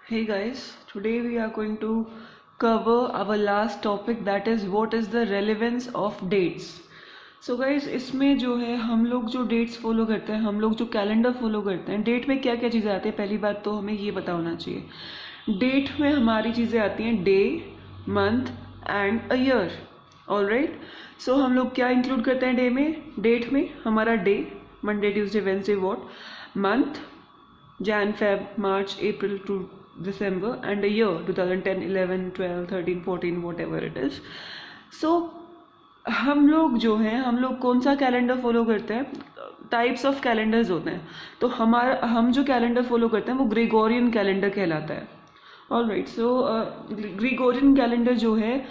Hey guys, today we are going to cover our last topic, that is what is the relevance of dates. So guys, इसमें जो है हम लोग जो dates follow करते हैं, हम लोग जो कैलेंडर फॉलो करते हैं, डेट में क्या क्या चीज़ें आती हैं। पहली बात तो हमें ये पता होना चाहिए, डेट में हमारी चीज़ें आती हैं day, month and a year. Alright, so हम लोग क्या इंक्लूड करते हैं डे में? डेट में हमारा day, Monday Tuesday Wednesday what, month Jan, Feb, March, April to December, and a year 2010, 11, 12, 13, 14, whatever it is. So हम लोग जो हैं, हम लोग कौन सा कैलेंडर फॉलो करते हैं? टाइप्स ऑफ कैलेंडर्स होते हैं। तो हम जो कैलेंडर फॉलो करते हैं वो ग्रेगोरियन कैलेंडर कहलाता है। ऑलराइट, सो ग्रेगोरियन कैलेंडर जो है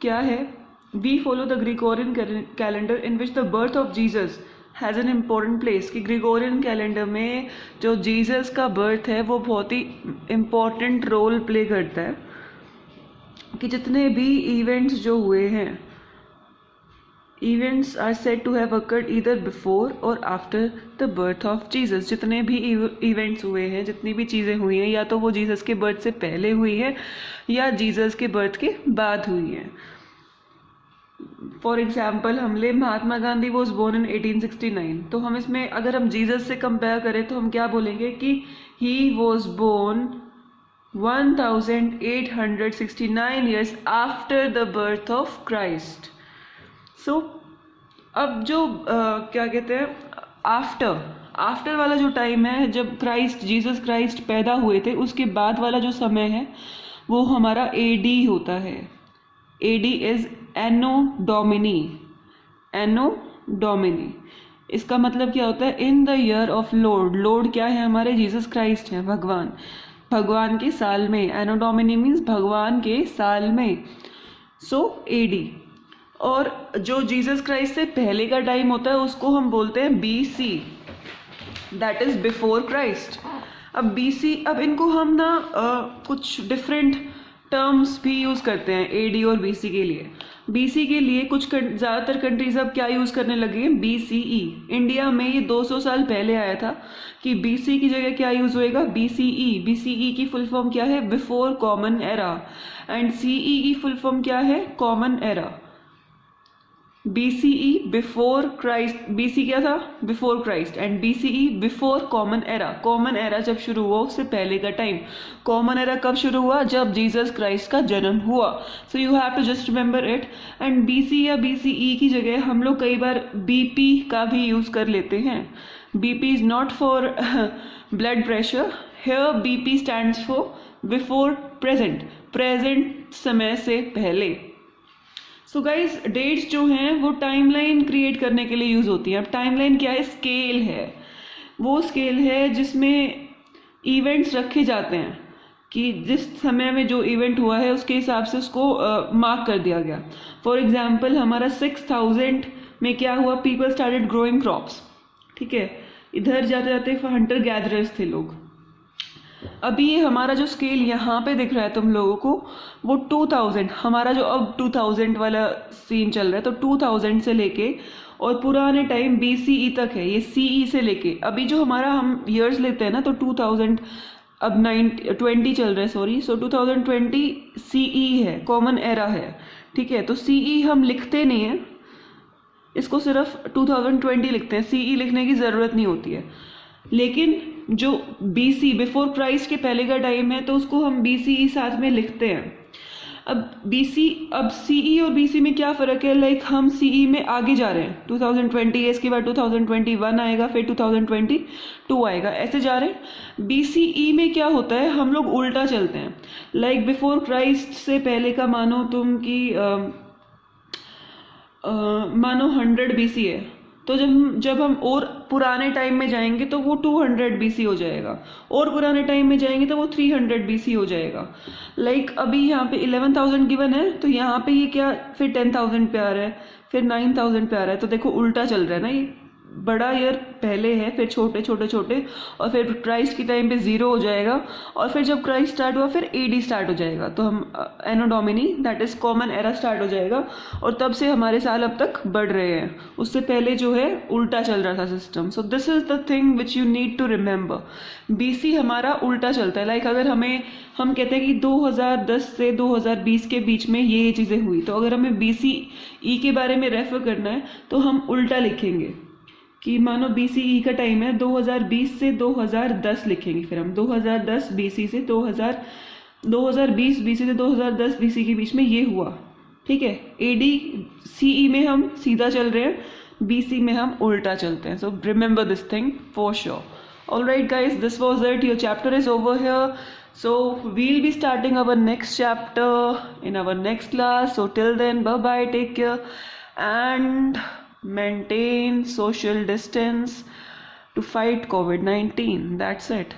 क्या है? We follow the Gregorian calendar in which the birth of Jesus has an important place. कि ग्रेगोरियन कैलेंडर में जो जीसस का बर्थ है वो बहुत ही इम्पॉर्टेंट रोल प्ले करता है। कि जितने भी इवेंट्स जो हुए हैं, events are said to have occurred either before और after the birth of Jesus. जितने भी इवेंट्स हुए हैं, जितनी भी चीज़ें हुई हैं, या तो वो जीसस के बर्थ से पहले हुई है या जीसस के बर्थ के बाद हुई है। फॉर एग्जाम्पल, हम ले Mahatma Gandhi was born in 1869। तो हम इसमें अगर हम जीसस से कंपेयर करें तो हम क्या बोलेंगे कि he was born 1869 years after the birth of Christ. So अब जो क्या कहते हैं, आफ्टर वाला जो टाइम है, जब जीसस क्राइस्ट पैदा हुए थे, उसके बाद वाला जो समय है वो हमारा एडी होता है। AD is Anno Domini. इसका मतलब क्या होता है? In the year of Lord. Lord क्या है? हमारे जीसस क्राइस्ट हैं, भगवान के साल में। एनो डोमिनी मीन्स भगवान के साल में। सो एडी। और जो जीसस क्राइस्ट से पहले का टाइम होता है उसको हम बोलते हैं BC, that is before Christ. अब बीसी, अब इनको हम ना कुछ डिफरेंट टर्म्स भी यूज़ करते हैं एडी और बीसी के लिए। बीसी के लिए कुछ ज़्यादातर कंट्रीज अब क्या यूज़ करने लगी हैं? बीसीई। इंडिया में ये 200 साल पहले आया था कि बीसी की जगह क्या यूज़ होएगा? बीसीई। बीसीई की फुल फॉर्म क्या है? Before common era. And CE की फुल फॉर्म क्या है? Common era. BCE before Christ, BC क्या था? Before Christ. And BCE before common era. Common era जब शुरू हुआ उससे पहले का टाइम। कॉमन एरा कब शुरू हुआ? जब जीसस क्राइस्ट का जन्म हुआ। So you have to just remember it. And BC या बीसीई की जगह हम लोग कई बार बीपी का भी यूज़ कर लेते हैं। BP is not for blood pressure, here BP stands for before present समय से पहले। सो गाइज, डेट्स जो हैं वो टाइमलाइन क्रिएट करने के लिए यूज़ होती है। अब टाइमलाइन क्या है? स्केल है। वो स्केल है जिसमें इवेंट्स रखे जाते हैं कि जिस समय में जो इवेंट हुआ है उसके हिसाब से उसको मार्क कर दिया गया। फॉर एग्जांपल, हमारा 6000 में क्या हुआ? People started growing crops. ठीक है, इधर जाते जाते हंटर गैदरर्स थे लोग। अभी ये हमारा जो स्केल यहाँ पे दिख रहा है तुम लोगों को, वो 2000, हमारा जो अब 2000 वाला सीन चल रहा है, तो 2000 से लेके और पुराने टाइम बीसीई तक है। ये सीई से लेके अभी जो हमारा हम ईयर्स लेते हैं ना, तो 2000 अब 20 चल रहा है, सॉरी। सो 2020 सीई है, कॉमन एरा है। ठीक है, तो सीई हम लिखते नहीं हैं, इसको सिर्फ 2020 लिखते हैं। सीई लिखने की ज़रूरत नहीं होती है। लेकिन जो बीसी बिफोर क्राइस्ट के पहले का टाइम है तो उसको हम बीसीई साथ में लिखते हैं। अब सीई और बीसी में क्या फ़र्क है? लाइक हम सीई में आगे जा रहे हैं, 2020 है, इसके बाद 2021 आएगा, फिर 2022 आएगा, ऐसे जा रहे हैं। बीसीई में क्या होता है? हम लोग उल्टा चलते हैं। लाइक बिफोर क्राइस्ट से पहले का मानो तुम कि मानो 100 बीसी है, तो जब हम और पुराने टाइम में जाएंगे तो वो 200 बीसी हो जाएगा, और पुराने टाइम में जाएंगे तो वो 300 बीसी हो जाएगा। लाइक अभी यहाँ पे 11,000 गिवन है, तो यहाँ पे ये क्या फिर 10,000 पे आ रहा है, फिर 9,000 पे आ रहा है। तो देखो उल्टा चल रहा है ना ये। बड़ा ईयर पहले है, फिर छोटे छोटे छोटे, और फिर क्राइस्ट के टाइम पे 0 हो जाएगा, और फिर जब क्राइस्ट स्टार्ट हुआ फिर AD स्टार्ट हो जाएगा, तो हम anno Domini that is common era start हो जाएगा, और तब से हमारे साल अब तक बढ़ रहे हैं। उससे पहले जो है उल्टा चल रहा था system. So this is the thing which you need to remember, BC हमारा उल्टा चलता है। लाइक अगर हम कहते हैं कि 2010 से 2020 के बीच में ये चीज़ें हुई, तो अगर हमें BCE के बारे में रेफर करना है तो हम उल्टा लिखेंगे कि मानो BCE का टाइम है 2020 से 2010 लिखेंगे, फिर हम 2010 BC से 2020 BC से 2010 BC के बीच में ये हुआ, ठीक है। AD CE में हम सीधा चल रहे हैं, BC में हम उल्टा चलते हैं। So remember this thing for sure. Alright guys, this was it. Your chapter is over here. So we'll be starting our next chapter in our next class. So till then, bye bye, take care, and maintain social distance to fight COVID-19. That's it.